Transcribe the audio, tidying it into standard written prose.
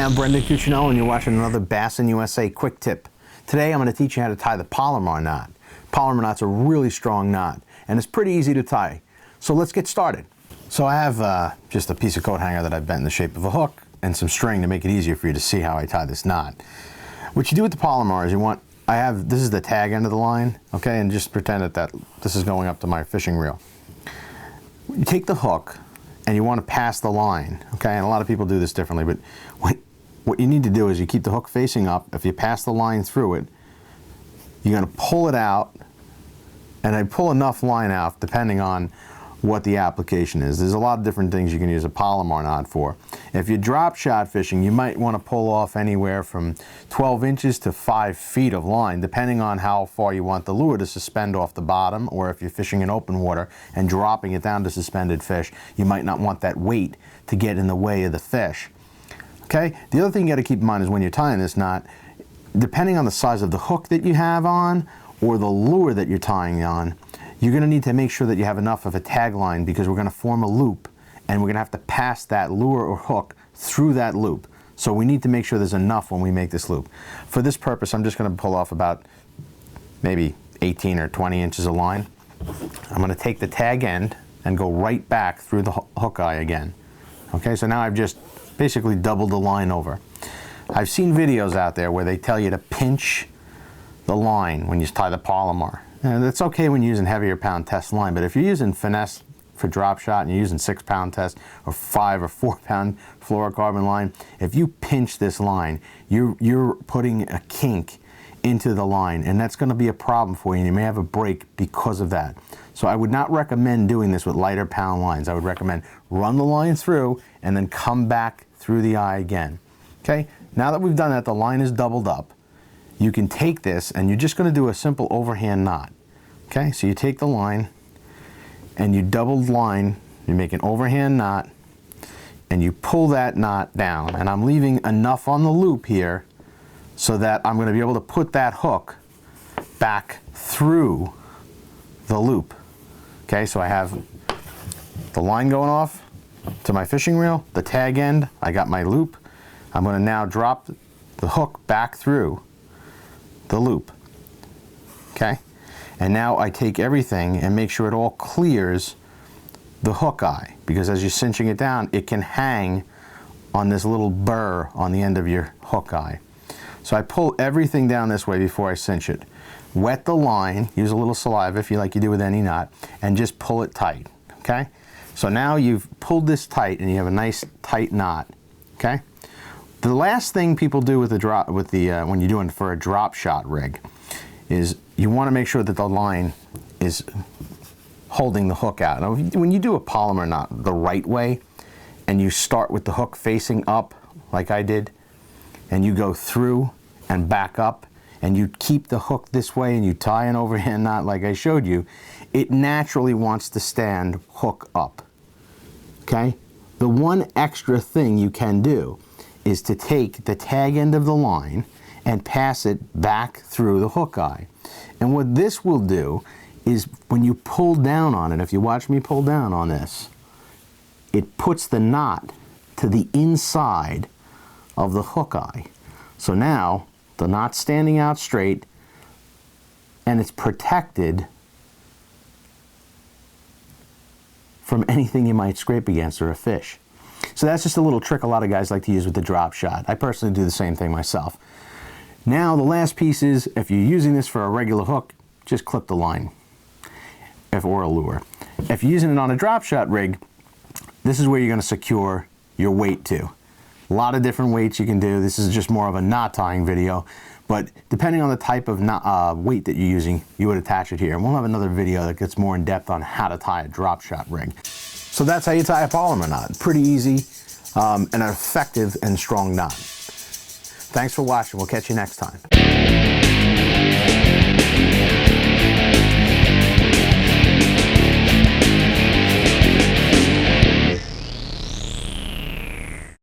I'm Brendan Cuccinello and you're watching another BASSIN USA quick tip. Today I'm going to teach you how to tie the Palomar knot. Palomar knot's a really strong knot and it's pretty easy to tie. So let's get started. So I have just a piece of coat hanger that I've bent in the shape of a hook and some string to make it easier for you to see how I tie this knot. What you do with the Palomar is this is the tag end of the line, okay, and just pretend that this is going up to my fishing reel. You take the hook and you want to pass the line, okay, and a lot of people do this differently, but what you need to do is you keep the hook facing up. If you pass the line through it, you're going to pull it out, and I pull enough line out depending on what the application is. There's a lot of different things you can use a Palomar knot for. If you're drop shot fishing, you might want to pull off anywhere from 12 inches to 5 feet of line, depending on how far you want the lure to suspend off the bottom, or if you're fishing in open water and dropping it down to suspended fish, you might not want that weight to get in the way of the fish. Okay? The other thing you got to keep in mind is when you're tying this knot, depending on the size of the hook that you have on or the lure that you're tying on, you're going to need to make sure that you have enough of a tag line, because we're going to form a loop and we're going to have to pass that lure or hook through that loop. So we need to make sure there's enough when we make this loop. For this purpose, I'm just going to pull off about maybe 18 or 20 inches of line. I'm going to take the tag end and go right back through the hook eye again. Okay, so now I've just basically doubled the line over. I've seen videos out there where they tell you to pinch the line when you tie the Palomar. And that's okay when you're using heavier pound test line, but if you're using finesse for drop shot and you're using 6-pound test or 5 or 4-pound fluorocarbon line, if you pinch this line, you're putting a kink into the line, and that's going to be a problem for you, and you may have a break because of that. So I would not recommend doing this with lighter pound lines. I would recommend run the line through and then come back through the eye again. Okay, now that we've done that, the line is doubled up. You can take this and you're just going to do a simple overhand knot. Okay, so you take the line and you double line, you make an overhand knot, and you pull that knot down. And I'm leaving enough on the loop here so that I'm going to be able to put that hook back through the loop. Okay, so I have the line going off to my fishing reel, the tag end, I got my loop. I'm going to now drop the hook back through the loop. Okay, and now I take everything and make sure it all clears the hook eye, because as you're cinching it down, it can hang on this little burr on the end of your hook eye. So I pull everything down this way before I cinch it. Wet the line, use a little saliva if you like you do with any knot, and just pull it tight. Okay, so now you've pulled this tight and you have a nice tight knot. Okay, the last thing people do with when you're doing for a drop shot rig is you want to make sure that the line is holding the hook out. Now, when you do a Palomar knot the right way and you start with the hook facing up like I did, and you go through and back up, and you keep the hook this way and you tie an overhand knot like I showed you, it naturally wants to stand hook up. Okay? The one extra thing you can do is to take the tag end of the line and pass it back through the hook eye. And what this will do is when you pull down on it, if you watch me pull down on this, it puts the knot to the inside of the hook eye. So now the knot's standing out straight and it's protected from anything you might scrape against or a fish. So that's just a little trick a lot of guys like to use with the drop shot. I personally do the same thing myself. Now the last piece is, if you're using this for a regular hook, just clip the line or a lure. If you're using it on a drop shot rig, this is where you're going to secure your weight to. A lot of different weights you can do. This is just more of a knot tying video, but depending on the type of weight that you're using, you would attach it here. And we'll have another video that gets more in depth on how to tie a drop shot rig. So that's how you tie a Palomar knot. Pretty easy and an effective and strong knot. Thanks for watching. We'll catch you next time.